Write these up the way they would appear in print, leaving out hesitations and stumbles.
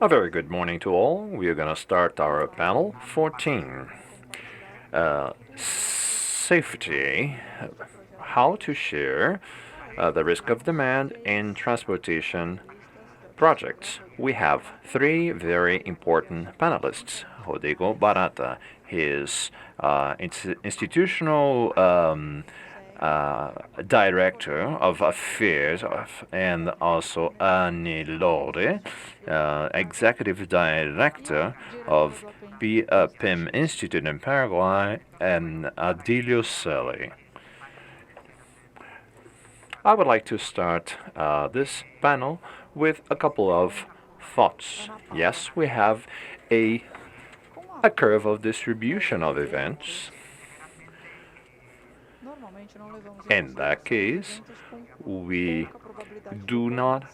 A very good morning to all. We are going to start our panel 14. Safety, how to share the risk of demand in transportation projects. We have three very important panelists. Rodrigo Barata, his institutional Director of Affairs, and also Laure, Executive Director of PIAPPEM Institute in Paraguay, and Adilio Celle. I would like to start this panel with a couple of thoughts. Yes, we have a curve of distribution of events. In that case, we do not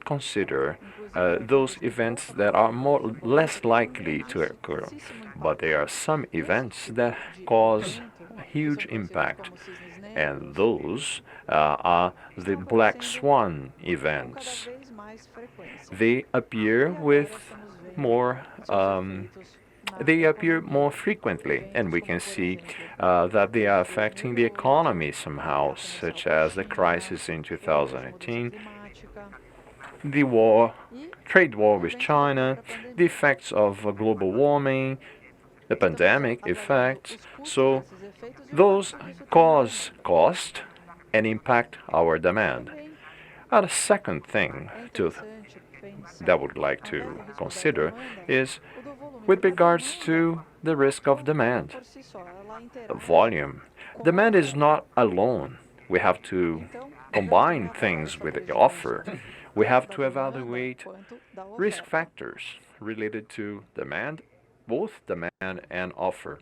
consider those events that are less likely to occur, but there are some events that cause huge impact, and those are the black swan events. They appear with more they appear more frequently, and we can see that they are affecting the economy somehow, such as the crisis in 2018, the trade war with China, the effects of global warming, the pandemic effects. So those cause cost and impact our demand. And a second thing that I would like to consider is with regards to the risk of demand. Volume. Demand is not alone. We have to combine things with the offer. We have to evaluate risk factors related to demand, both demand and offer.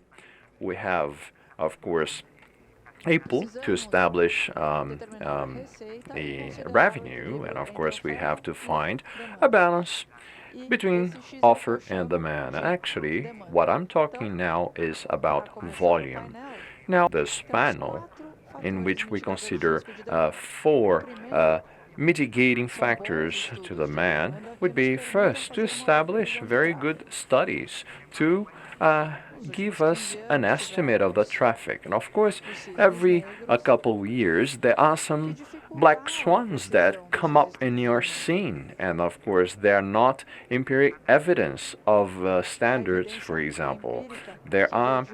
We have, of course, a pool to establish the revenue, and of course we have to find a balance between offer and demand. Actually, what I'm talking now is about volume. Now, this panel, in which we consider four mitigating factors to demand, would be first to establish very good studies to give us an estimate of the traffic. And of course, every a couple of years, there are some black swans that come up in your scene. And of course, they're not empiric evidence of standards, for example. There are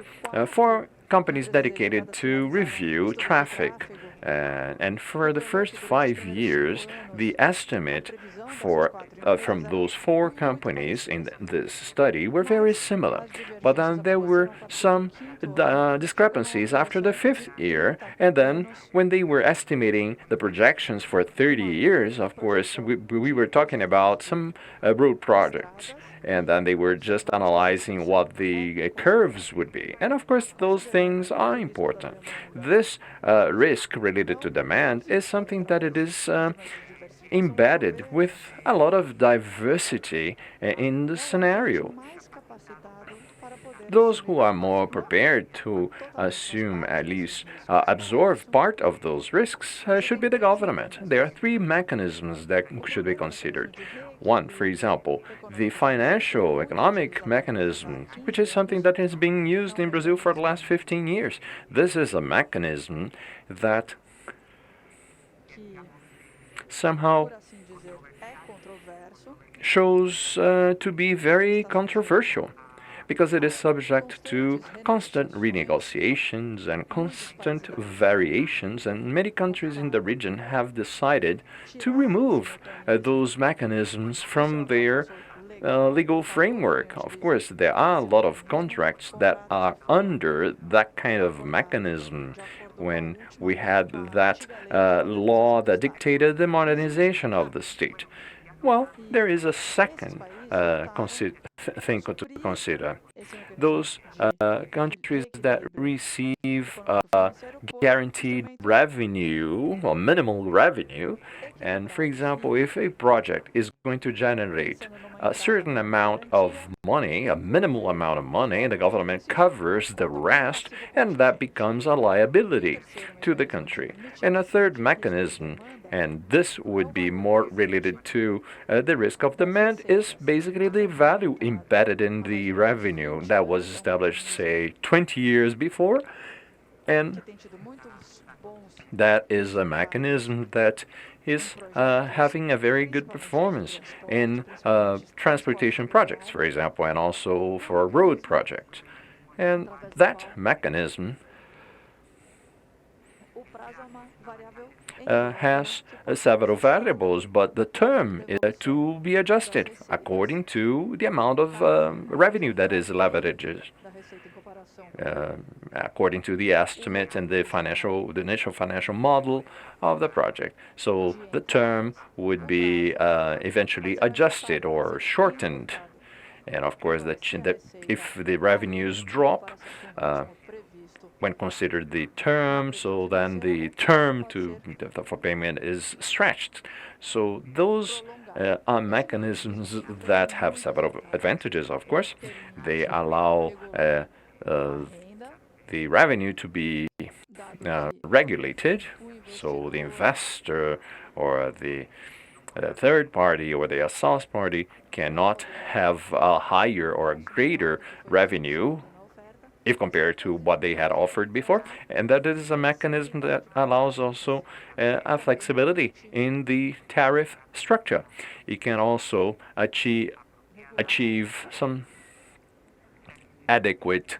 four companies dedicated to review traffic. And for the first 5 years, the estimate from those four companies in this study were very similar. But then there were some discrepancies after the fifth year, and then when they were estimating the projections for 30 years, of course, we were talking about some road projects. And then they were just analyzing what the curves would be. And of course, those things are important. This risk related to demand is something that it is embedded with a lot of diversity in the scenario. Those who are more prepared to assume, at least absorb part of those risks, should be the government. There are three mechanisms that should be considered. One, for example, the financial economic mechanism, which is something that is being used in Brazil for the last 15 years. This is a mechanism that somehow shows to be very controversial, because it is subject to constant renegotiations and constant variations, and many countries in the region have decided to remove those mechanisms from their legal framework. Of course, there are a lot of contracts that are under that kind of mechanism. When we had that law that dictated the modernization of the state. Well, there is a second thing to consider. Those countries that receive guaranteed revenue or minimal revenue, and for example, if a project is going to generate a certain amount of money, a minimal amount of money, the government covers the rest, and that becomes a liability to the country. And a third mechanism, and this would be more related to the risk of demand, is basically the value embedded in the revenue that was established, say, 20 years before, and that is a mechanism that is having a very good performance in transportation projects, for example, and also for road projects. And that mechanism has several variables, but the term is to be adjusted according to the amount of revenue that is leveraged, according to the estimate and the initial financial model of the project. So the term would be eventually adjusted or shortened. And of course, that if the revenues drop, when considered the term, so then the term for payment is stretched. So those are mechanisms that have several advantages, of course. They allow the revenue to be regulated, so the investor or the third party or the source party cannot have a higher or a greater revenue if compared to what they had offered before. And that is a mechanism that allows also a flexibility in the tariff structure. It can also achieve some adequate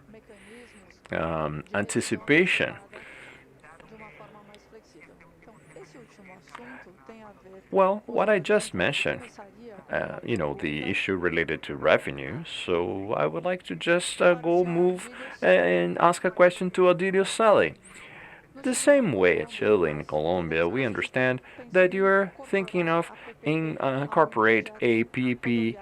anticipation. Well, what I just mentioned, the issue related to revenue. So I would like to just move and ask a question to Adilio Celle. The same way at Chile and Colombia, we understand that you are thinking of incorporate a PPP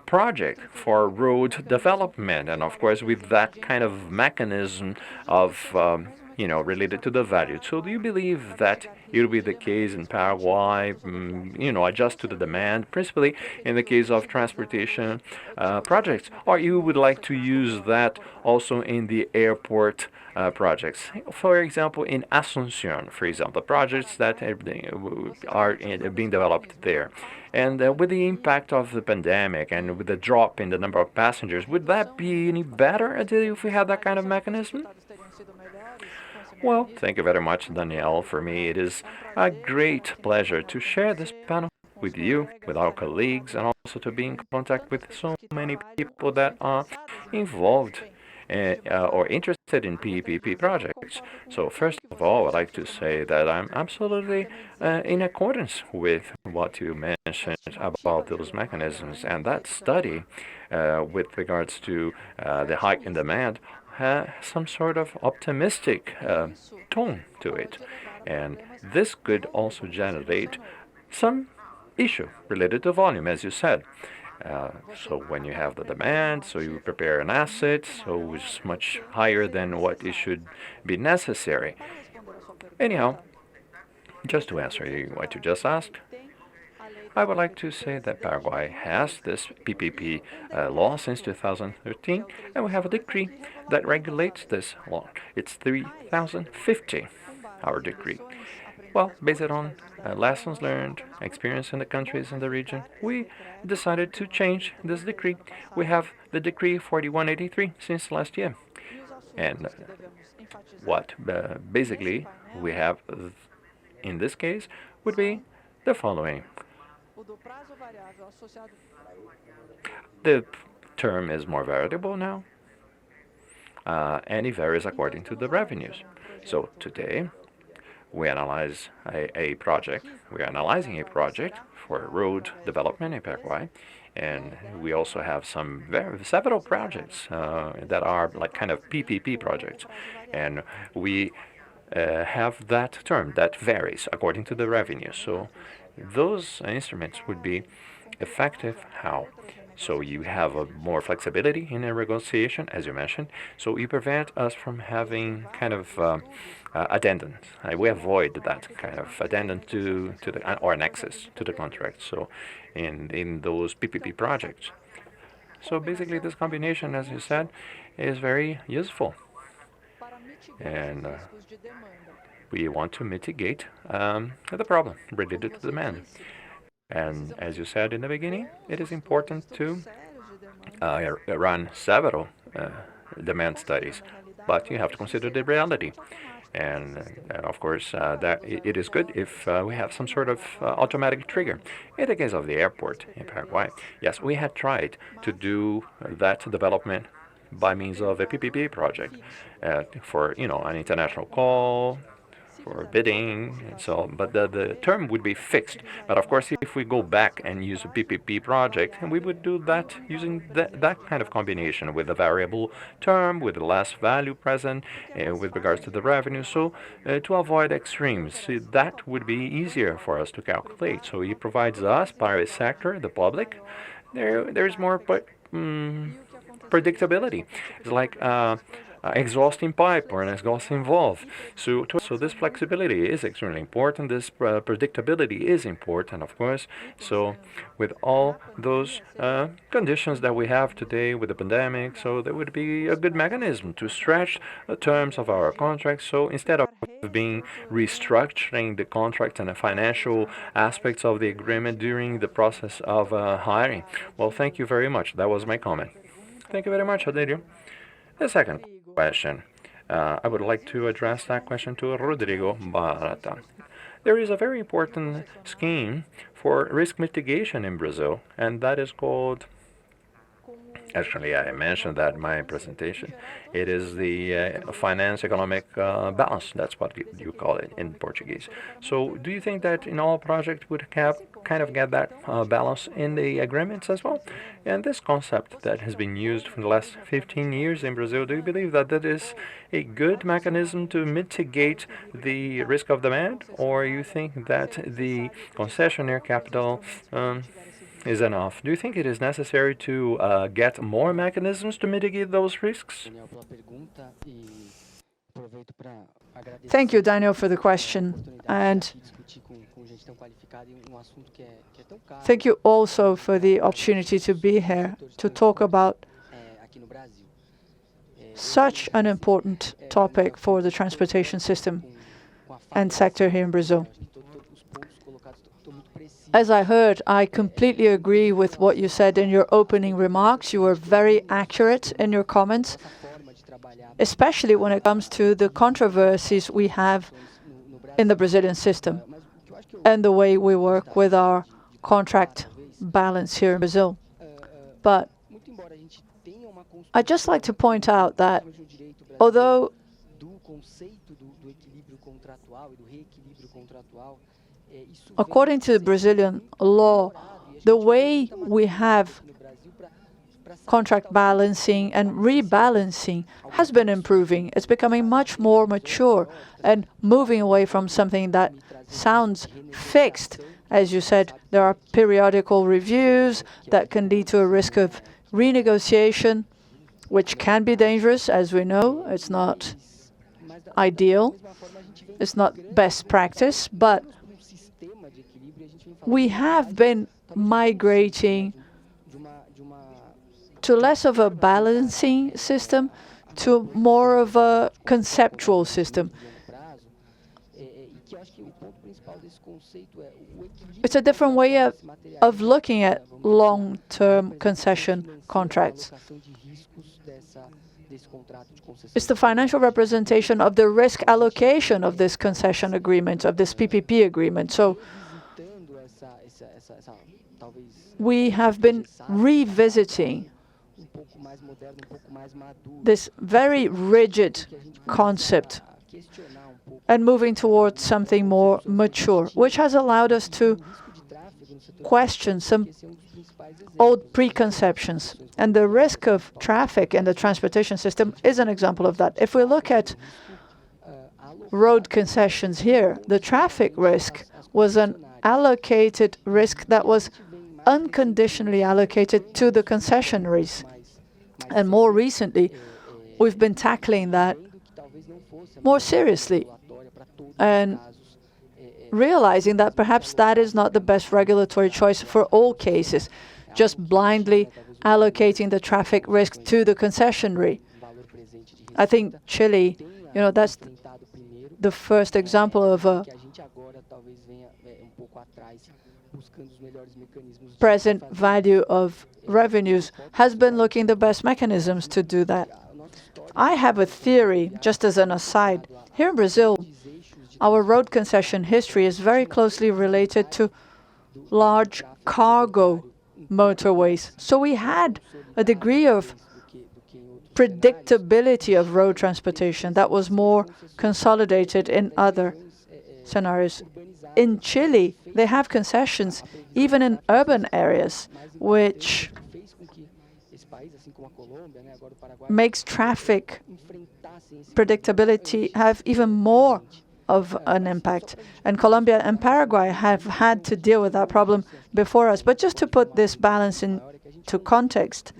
project for road development, and of course with that kind of mechanism of related to the value. So do you believe that it will be the case in Paraguay, adjust to the demand, principally in the case of transportation projects, or you would like to use that also in the airport projects? For example, in Asunción, for example, projects that are being developed there. And with the impact of the pandemic and with the drop in the number of passengers, would that be any better if we had that kind of mechanism? Well, thank you very much, Danielle. For me, it is a great pleasure to share this panel with you, with our colleagues, and also to be in contact with so many people that are involved or interested in PPP projects. So first of all, I'd like to say that I'm absolutely in accordance with what you mentioned about those mechanisms, and that study with regards to the hike in demand some sort of optimistic tone to it. And this could also generate some issue related to volume, as you said. So when you have the demand, so you prepare an asset, so it's much higher than what it should be necessary. Anyhow, just to answer you what you just asked, I would like to say that Paraguay has this PPP law since 2013, and we have a decree that regulates this law. It's 3050, our decree. Well, based on lessons learned, experience in the countries in the region, we decided to change this decree. We have the decree 4183 since last year. And what basically we have in this case would be the following. The term is more variable now, and it varies according to the revenues. So today, we analyze a project. We're analyzing a project for road development in Paraguay, and we also have several projects that are like kind of PPP projects, and we have that term that varies according to the revenue. So those instruments would be effective how? So you have more flexibility in a negotiation, as you mentioned. So you prevent us from having kind of addendum. We avoid that kind of addendum to the or annexes to the contract. So in those PPP projects. So basically, this combination, as you said, is very useful, and we want to mitigate the problem related to demand. And as you said in the beginning, it is important to run several demand studies, but you have to consider the reality. And of course, that it is good if we have some sort of automatic trigger. In the case of the airport in Paraguay, yes, we had tried to do that development by means of a PPP project for an international call, for bidding and so on. But the term would be fixed. But of course, if we go back and use a PPP project, and we would do that using that kind of combination with a variable term, with less value present, with regards to the revenue. So to avoid extremes, that would be easier for us to calculate. So it provides us, private sector, the public, there's more predictability. It's like exhausting pipe or an exhausting valve. So this flexibility is extremely important. This predictability is important, of course. So with all those conditions that we have today with the pandemic, so there would be a good mechanism to stretch the terms of our contracts. So instead of being restructuring the contract and the financial aspects of the agreement during the process of hiring. Well, thank you very much. That was my comment. Thank you very much, Adilio. The second question, I would like to address that question to Rodrigo Barata. There is a very important scheme for risk mitigation in Brazil, and that is called, actually I mentioned that in my presentation, it is the finance economic balance. That's what you call it in Portuguese. So do you think that in all projects would kind of get that balance in the agreements as well? And this concept that has been used for the last 15 years in Brazil, do you believe that that is a good mechanism to mitigate the risk of demand? Or you think that the concessionaire capital is enough? Do you think it is necessary to get more mechanisms to mitigate those risks? Thank you, Daniel, for the question. And thank you also for the opportunity to be here to talk about such an important topic for the transportation system and sector here in Brazil. As I heard, I completely agree with what you said in your opening remarks. You were very accurate in your comments, especially when it comes to the controversies we have in the Brazilian system and the way we work with our contract balance here in Brazil. But I'd just like to point out that although according to Brazilian law, the way we have contract balancing and rebalancing has been improving. It's becoming much more mature and moving away from something that sounds fixed. As you said, there are periodical reviews that can lead to a risk of renegotiation, which can be dangerous, as we know. It's not ideal. It's not best practice, but we have been migrating to less of a balancing system to more of a conceptual system. It's a different way of looking at long-term concession contracts. It's the financial representation of the risk allocation of this concession agreement, of this PPP agreement. So we have been revisiting this very rigid concept and moving towards something more mature, which has allowed us to question some old preconceptions. And the risk of traffic in the transportation system is an example of that. If we look at road concessions here, the traffic risk was an allocated risk that was unconditionally allocated to the concessionaries. And more recently, we've been tackling that more seriously and realizing that perhaps that is not the best regulatory choice for all cases, just blindly allocating the traffic risk to the concessionary. I think Chile, that's the first example of a present value of revenues, has been looking the best mechanisms to do that. I have a theory, just as an aside. Here in Brazil, our road concession history is very closely related to large cargo motorways. So we had a degree of predictability of road transportation that was more consolidated in other scenarios. In Chile, they have concessions even in urban areas, which makes traffic predictability have even more of an impact. And Colombia and Paraguay have had to deal with that problem before us. But just to put this balance into context,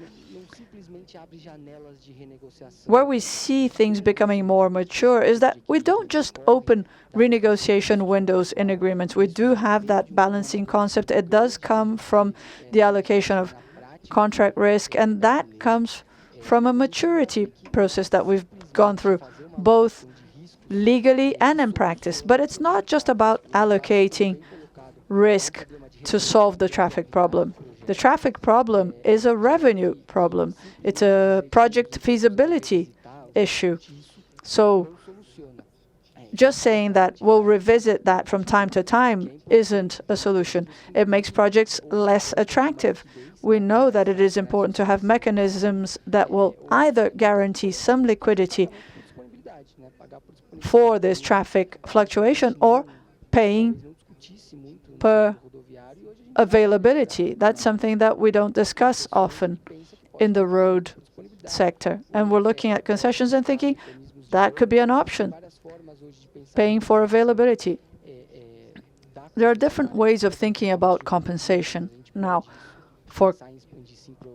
where we see things becoming more mature is that we don't just open renegotiation windows in agreements. We do have that balancing concept. It does come from the allocation of contract risk, and that comes from a maturity process that we've gone through, both legally and in practice. But it's not just about allocating risk to solve the traffic problem. The traffic problem is a revenue problem. It's a project feasibility issue. So just saying that we'll revisit that from time to time isn't a solution. It makes projects less attractive. We know that it is important to have mechanisms that will either guarantee some liquidity for this traffic fluctuation or paying per availability. That's something that we don't discuss often in the road sector. And we're looking at concessions and thinking that could be an option, paying for availability. There are different ways of thinking about compensation now for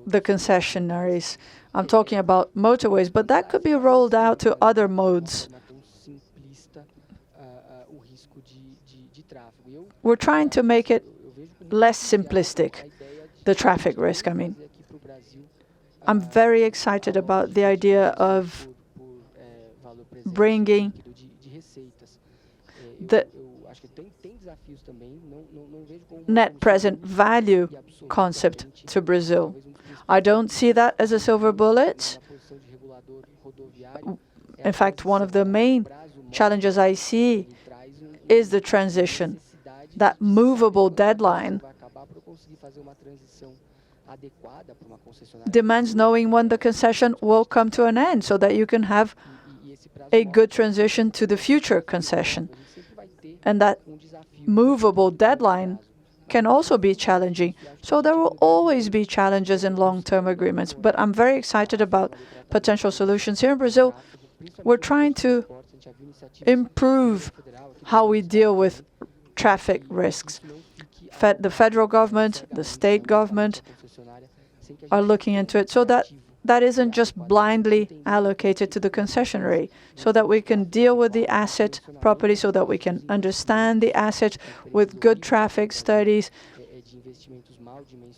the concessionaries. I'm talking about motorways, but that could be rolled out to other modes. We're trying to make it less simplistic, the traffic risk, I mean. I'm very excited about the idea of bringing the net present value concept to Brazil. I don't see that as a silver bullet. In fact, one of the main challenges I see is the transition. That movable deadline demands knowing when the concession will come to an end so that you can have a good transition to the future concession. And that movable deadline can also be challenging. So there will always be challenges in long-term agreements. But I'm very excited about potential solutions. Here in Brazil, we're trying to improve how we deal with traffic risks. The federal government, the state government are looking into it so that that isn't just blindly allocated to the concessionary, so that we can deal with the asset properly, so that we can understand the asset with good traffic studies,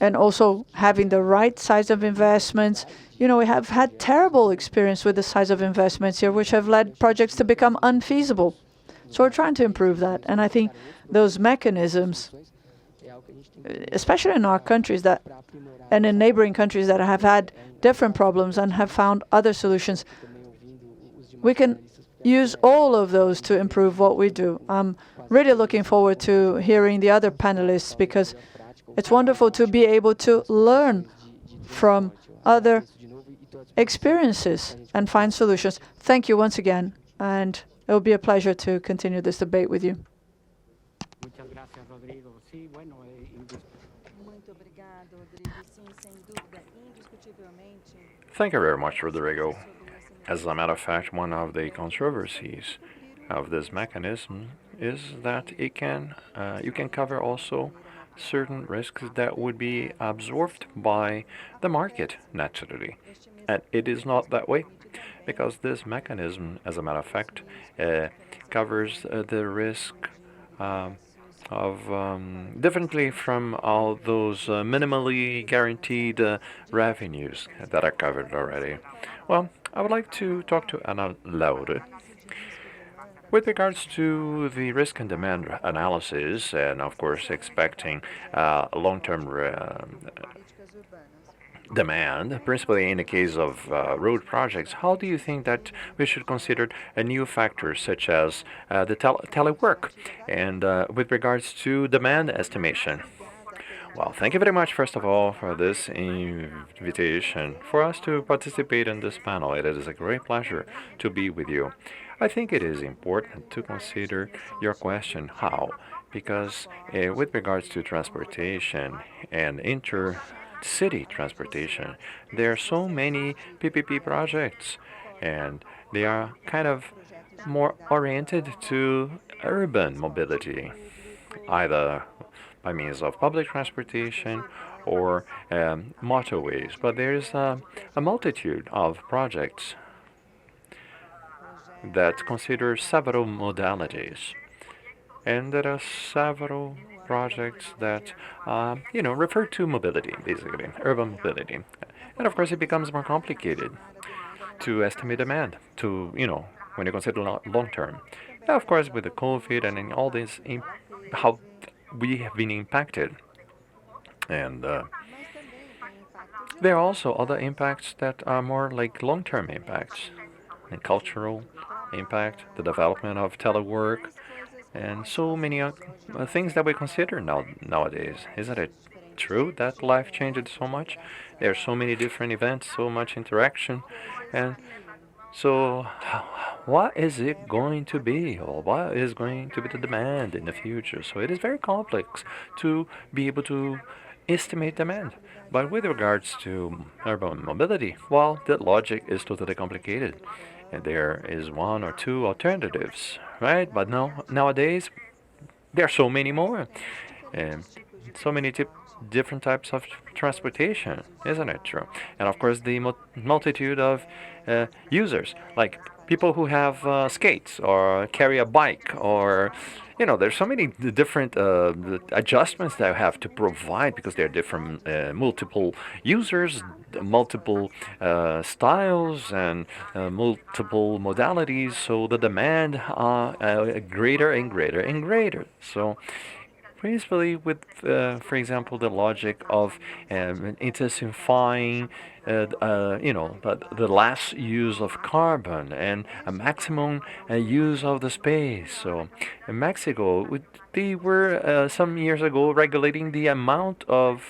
and also having the right size of investments. We have had terrible experience with the size of investments here, which have led projects to become unfeasible. So we're trying to improve that. And I think those mechanisms, especially in our countries and in neighboring countries that have had different problems and have found other solutions, we can use all of those to improve what we do. I'm really looking forward to hearing the other panelists, because it's wonderful to be able to learn from other experiences and find solutions. Thank you once again, and it will be a pleasure to continue this debate with you. Thank you very much, Rodrigo. As a matter of fact, one of the controversies of this mechanism is that you can cover also certain risks that would be absorbed by the market naturally. And it is not that way because this mechanism, as a matter of fact, covers the risk um, of differently from all those minimally guaranteed revenues that are covered already. Well, I would like to talk to Anna Laure with regards to the risk and demand analysis, and of course expecting long-term demand, principally in the case of road projects, how do you think that we should consider a new factors such as the telework and with regards to demand estimation? Well, thank you very much, first of all, for this invitation for us to participate in this panel. It is a great pleasure to be with you. I think it is important to consider your question, how? Because with regards to transportation and city transportation, there are so many PPP projects, and they are kind of more oriented to urban mobility, either by means of public transportation or motorways. But there's a multitude of projects that consider several modalities. And there are several projects that, refer to mobility, basically, urban mobility. And of course, it becomes more complicated to estimate demand, when you consider long term. Yeah, of course, with the COVID and in all this, how we have been impacted. And there are also other impacts that are more like long term impacts, and cultural impact, the development of telework, and so many things that we consider nowadays. Isn't it true that life changed so much? There are so many different events, so much interaction, and so what is it going to be, or what is going to be the demand in the future? So it is very complex to be able to estimate demand. But with regards to urban mobility, well, the logic is totally complicated. And there is one or two alternatives, right? But no, nowadays there are so many more, and so many different types of transportation, isn't it true? And of course, the multitude of users, like people who have skates or carry a bike, or there's so many different adjustments that I have to provide because there are different multiple users, multiple styles, and multiple modalities. So the demand are greater and greater and greater. So principally with, for example, the logic of intensifying, the less use of carbon and a maximum use of the space. So in Mexico, they were some years ago regulating the amount of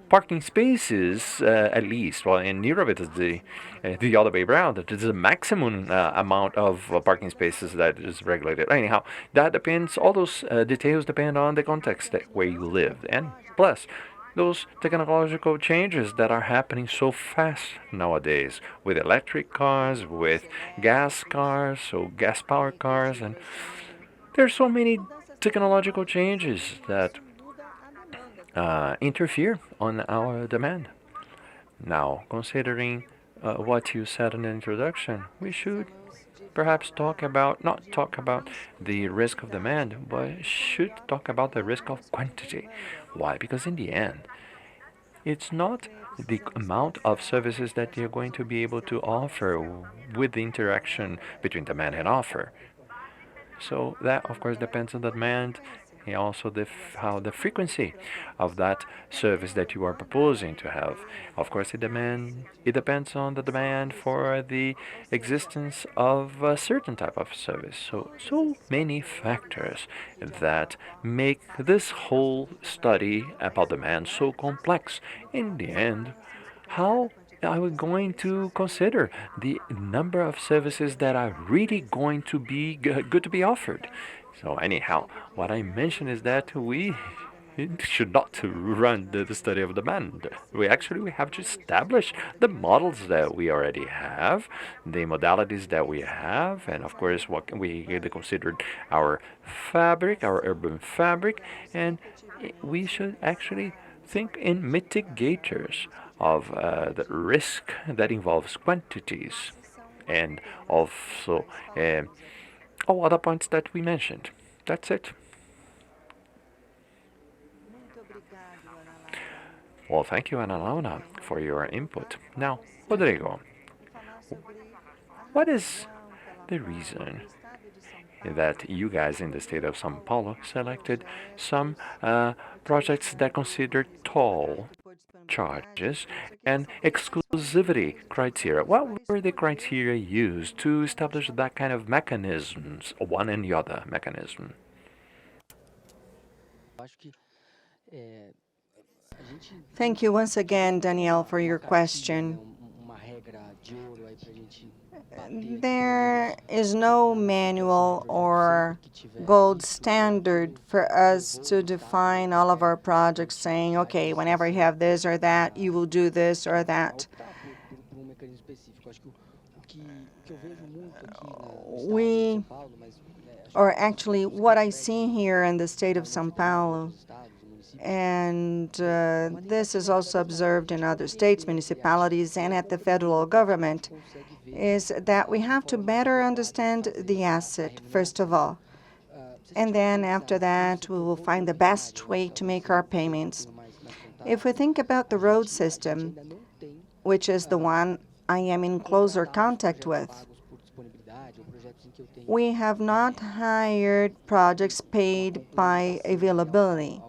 parking spaces, at least. Well, in Europe, it is the other way around. It is a maximum amount of parking spaces that is regulated. Anyhow, that depends. All those details depend on the context where you live, and plus those technological changes that are happening so fast nowadays with electric cars, with gas cars, so gas-powered cars, and there's so many technological changes that interfere on our demand. Now, considering what you said in the introduction, we should perhaps not talk about the risk of demand, but should talk about the risk of quantity. Why? Because in the end, it's not the amount of services that you're going to be able to offer with the interaction between demand and offer. So that, of course, depends on the demand and also how the frequency of that service that you are proposing to have. Of course, it depends on the demand for the existence of a certain type of service. So many factors that make this whole study about demand so complex. In the end, how are we going to consider the number of services that are really going to be good to be offered? So anyhow, what I mentioned is that we It should not to run the study of demand. We have to establish the models that we already have, the modalities that we have, and of course what we considered our fabric, our urban fabric, and we should actually think in mitigators of the risk that involves quantities and also all other points that we mentioned. That's it. Well, thank you, Ana Laura, for your input. Now, Rodrigo, what is the reason that you guys in the state of São Paulo selected some projects that consider toll charges and exclusivity criteria? What were the criteria used to establish that kind of mechanisms, one and the other mechanism? Thank you once again, Danielle, for your question. There is no manual or gold standard for us to define all of our projects saying, okay, whenever you have this or that, you will do this or that. Or actually, what I see here in the state of São Paulo, and this is also observed in other states, municipalities, and at the federal government, is that we have to better understand the asset, first of all. And then after that, we will find the best way to make our payments. If we think about the road system, which is the one I am in closer contact with, we have not hired projects paid by availability,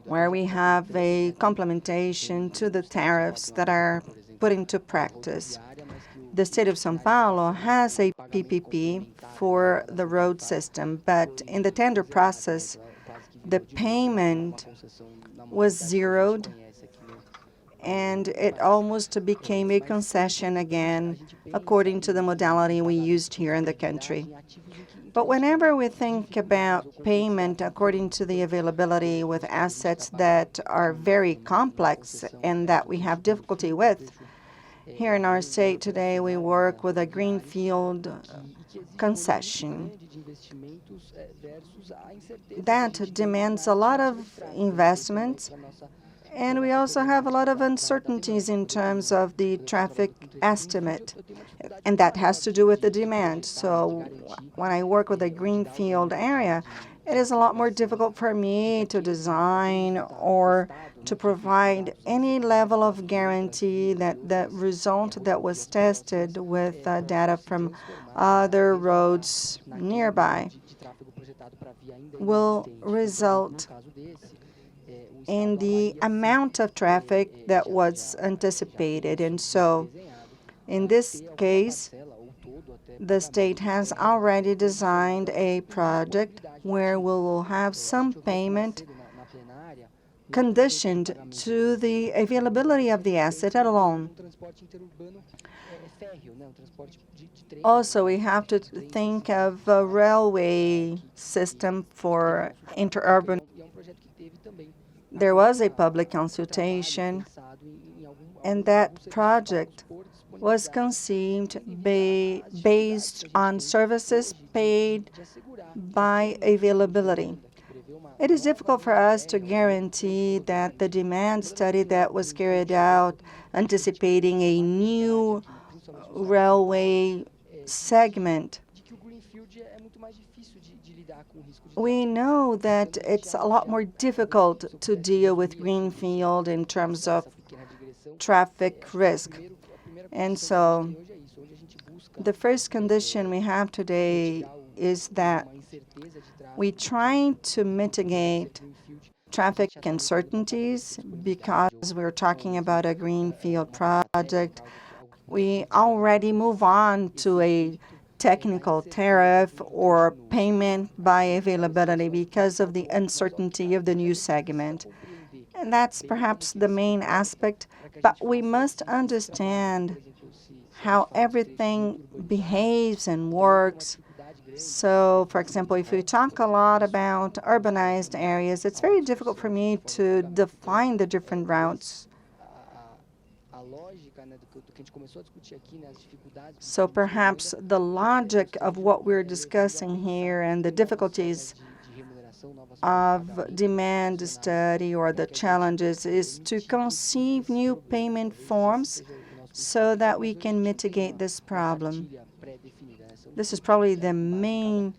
where we have a complementation to the tariffs that are put into practice. The state of São Paulo has a PPP for the road system, but in the tender process, the payment was zeroed, and it almost became a concession again, according to the modality we used here in the country. But whenever we think about payment according to the availability with assets that are very complex and that we have difficulty with, here in our state today we work with a greenfield concession. That demands a lot of investments, and we also have a lot of uncertainties in terms of the traffic estimate, and that has to do with the demand. So when I work with a greenfield area, it is a lot more difficult for me to design or to provide any level of guarantee that the result that was tested with data from other roads nearby will result in the amount of traffic that was anticipated. And so in this case, the state has already designed a project where we will have some payment conditioned to the availability of the asset alone. Also, we have to think of a railway system for interurban. There was a public consultation, and that project was conceived based on services paid by availability. It is difficult for us to guarantee that the demand study that was carried out anticipating a new railway segment. We know that it's a lot more difficult to deal with greenfield in terms of traffic risk. And so the first condition we have today is that we try to mitigate traffic uncertainties because we're talking about a greenfield project. We already move on to a technical tariff or payment by availability because of the uncertainty of the new segment. And that's perhaps the main aspect, but we must understand how everything behaves and works So, for example, if we talk a lot about urbanized areas, it's very difficult for me to define the different routes. So perhaps the logic of what we're discussing here and the difficulties of demand study or the challenges is to conceive new payment forms so that we can mitigate this problem. This is probably the main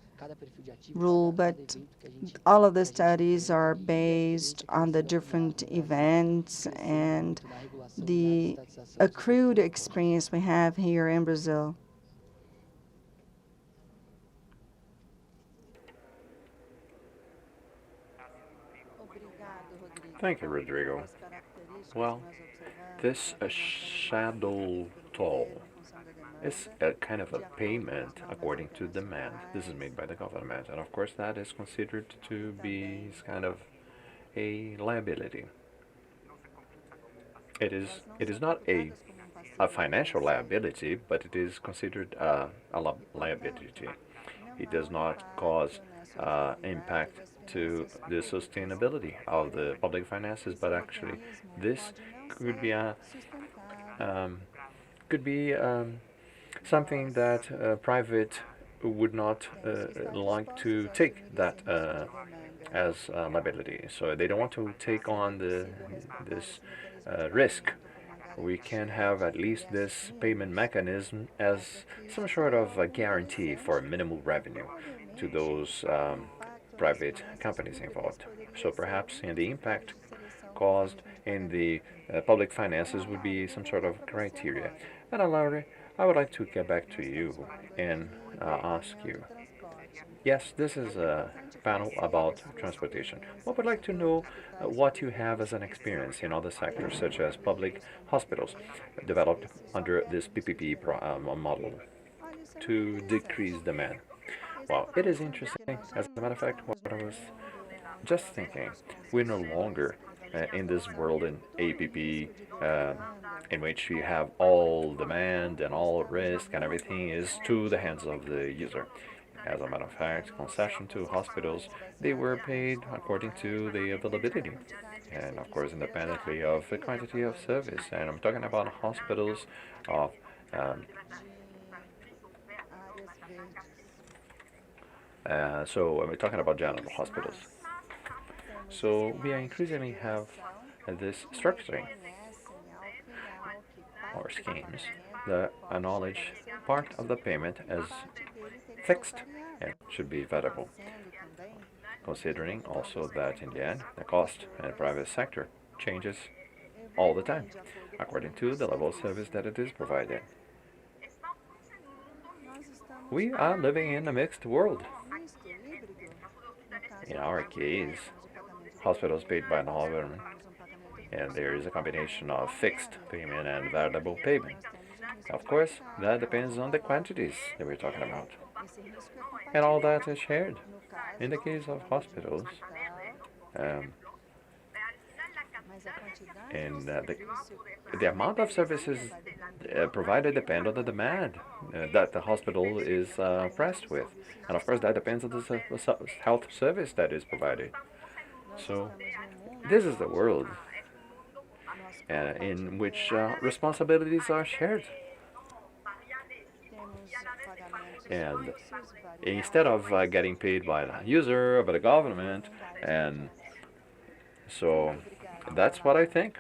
rule, but all of the studies are based on the different events and the accrued experience we have here in Brazil. Thank you, Rodrigo. Well, this shadow toll is a kind of a payment according to demand. This is made by the government, and of course that is considered to be kind of a liability. It is not a financial liability, but it is considered a liability. It does not cause impact to the sustainability of the public finances, but actually this could be a could be something that private would not like to take that as liability. So they don't want to take on this risk. We can have at least this payment mechanism as some sort of a guarantee for minimal revenue to those private companies involved. So perhaps in the impact caused in the public finances would be some sort of criteria. And Laure, I would like to get back to you and ask you. Yes, this is a panel about transportation. I would like to know what you have as an experience in other sectors, such as public hospitals, developed under this PPP model to decrease demand. Well, it is interesting. As a matter of fact, what I was just thinking, we're no longer in this world in APP in which you have all demand and all risk and everything is to the hands of the user. As a matter of fact, concession to hospitals, they were paid according to the availability and of course independently of the quantity of service. And I'm talking about hospitals of so we're talking about general hospitals. So we increasingly have this structuring or schemes that acknowledge part of the payment as fixed and should be variable, considering also that in the end the cost in the private sector changes all the time according to the level of service that it is provided. We are living in a mixed world. In our case, hospitals paid by the government, and there is a combination of fixed payment and variable payment. Of course, that depends on the quantities that we're talking about. And all that is shared. In the case of hospitals, and the amount of services provided depend on the demand that the hospital is pressed with. And of course, that depends on the health service that is provided. So, this is the world in which responsibilities are shared. And instead of getting paid by the user or by the government, and so that's what I think.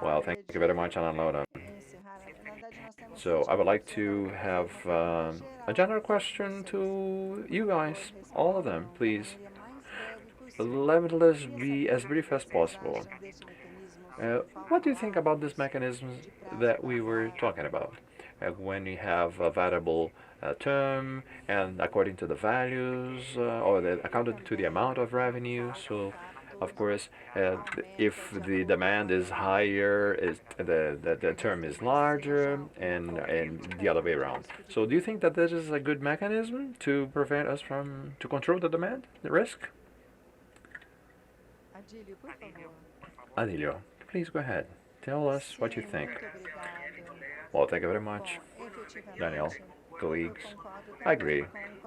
Well, thank you very much, Ana. So I would like to have a general question to you guys, all of them, please. Let us be as brief as possible. What do you think about this mechanism that we were talking about? When you have a variable term and according to the values or accounted to the amount of revenue. So, of course, if the demand is higher, the term is larger, and the other way around. So, do you think that this is a good mechanism to prevent us to control the demand, the risk? Adilio, please go ahead. Tell us what you think. Well, thank you very much, Daniel. colleagues. I agree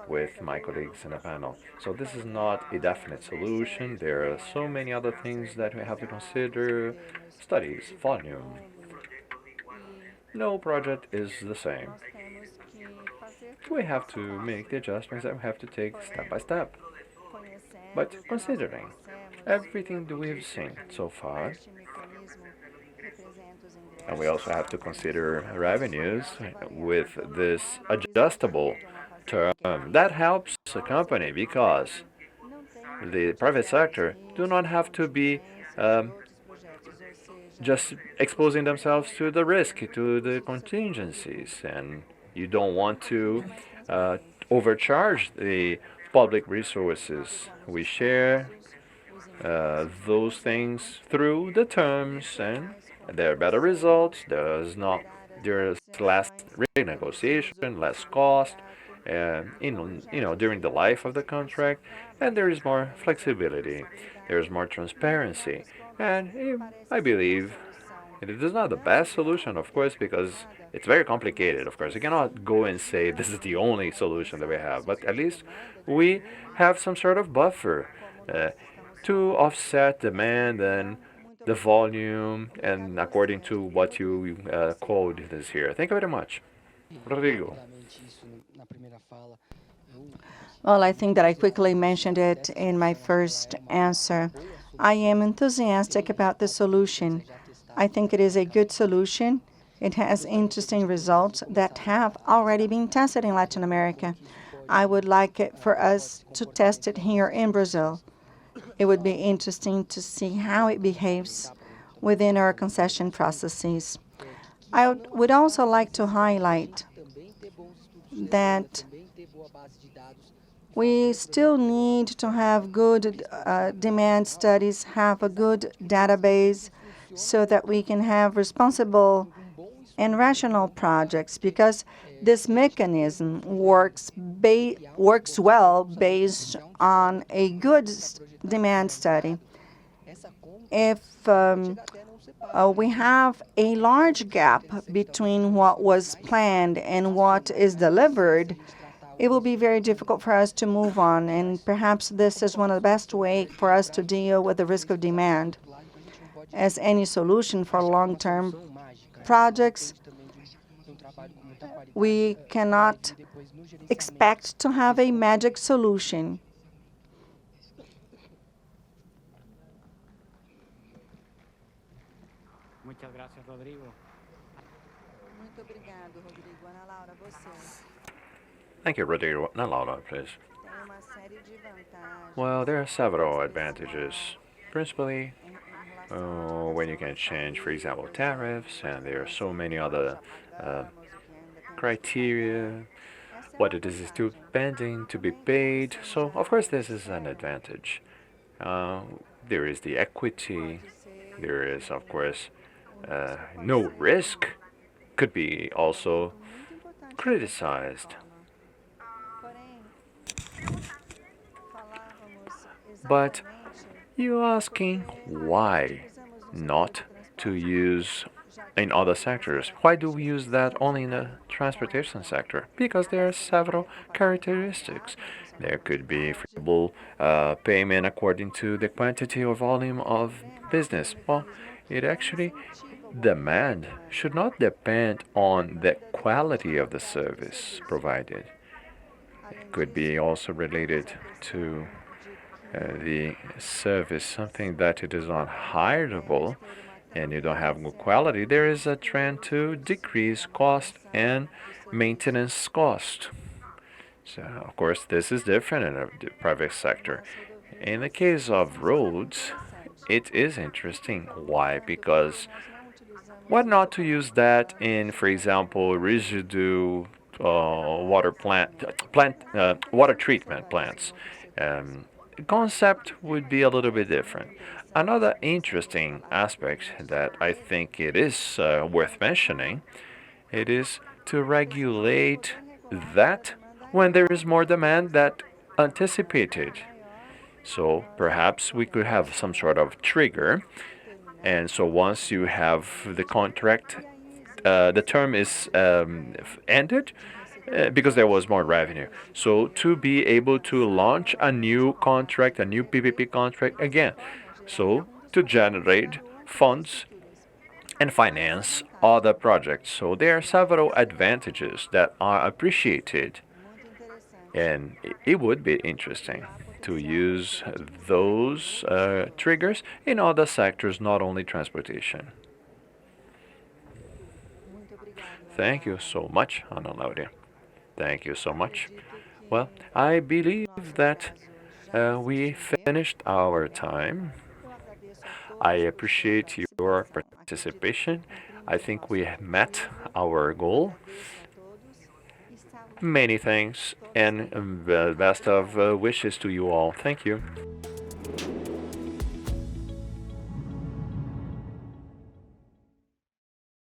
with my colleagues in the panel. So this is not a definite solution. There are so many other things that we have to consider. Studies, volume. No project is the same. We have to make the adjustments that we have to take step by step. But considering everything that we've seen so far, and we also have to consider revenues with this adjustable term. That helps the company because the private sector do not have to be just exposing themselves to the risk, to the contingencies, and you don't want to overcharge the public resources. We share those things through the terms, and there are better results. There's less renegotiation, less cost, during the life of the contract, and there is more flexibility. There is more transparency, and I believe it is not the best solution, of course, because it's very complicated. Of course, you cannot go and say this is the only solution that we have, but at least we have some sort of buffer to offset demand and the volume, and according to what you quote this here. Thank you very much. Rodrigo. Well, I think that I quickly mentioned it in my first answer. I am enthusiastic about the solution. I think it is a good solution. It has interesting results that have already been tested in Latin America. I would like it for us to test it here in Brazil. It would be interesting to see how it behaves within our concession processes. I would also like to highlight that we still need to have good demand studies, have a good database, so that we can have responsible and rational projects, because this mechanism works well based on a good demand study. If we have a large gap between what was planned and what is delivered, it will be very difficult for us to move on, and perhaps this is one of the best ways for us to deal with the risk of demand. As any solution for long-term projects, we cannot expect to have a magic solution. Thank you, Rodrigo. Now, Laure, please. Well, there are several advantages. Principally, when you can change, for example, tariffs, and there are so many other criteria, what it is still pending to be paid. So, of course, this is an advantage. There is the equity. There is, of course, no risk. Could be also criticized. But you're asking why not to use in other sectors? Why do we use that only in the transportation sector? Because there are several characteristics. There could be flexible payment according to the quantity or volume of business. Well, it actually, demand should not depend on the quality of the service provided. It could be also related to the service, something that it is not hireable and you don't have good quality. There is a trend to decrease cost and maintenance cost. So, of course, this is different in the private sector. In the case of roads, it is interesting. Why? Because why not to use that in, for example, residue water water treatment plants? The concept would be a little bit different. Another interesting aspect that I think it is worth mentioning, it is to regulate that when there is more demand than anticipated. So perhaps we could have some sort of trigger, and so once you have the contract, the term is ended, because there was more revenue. So to be able to launch a new contract, a new PPP contract again, so to generate funds and finance other projects. So there are several advantages that are appreciated, and it would be interesting to use those triggers in other sectors, not only transportation. Thank you so much, Ana Laure. Thank you so much. Well, I believe that we finished our time. I appreciate your participation. I think we have met our goal. Many thanks and best of wishes to you all. Thank you.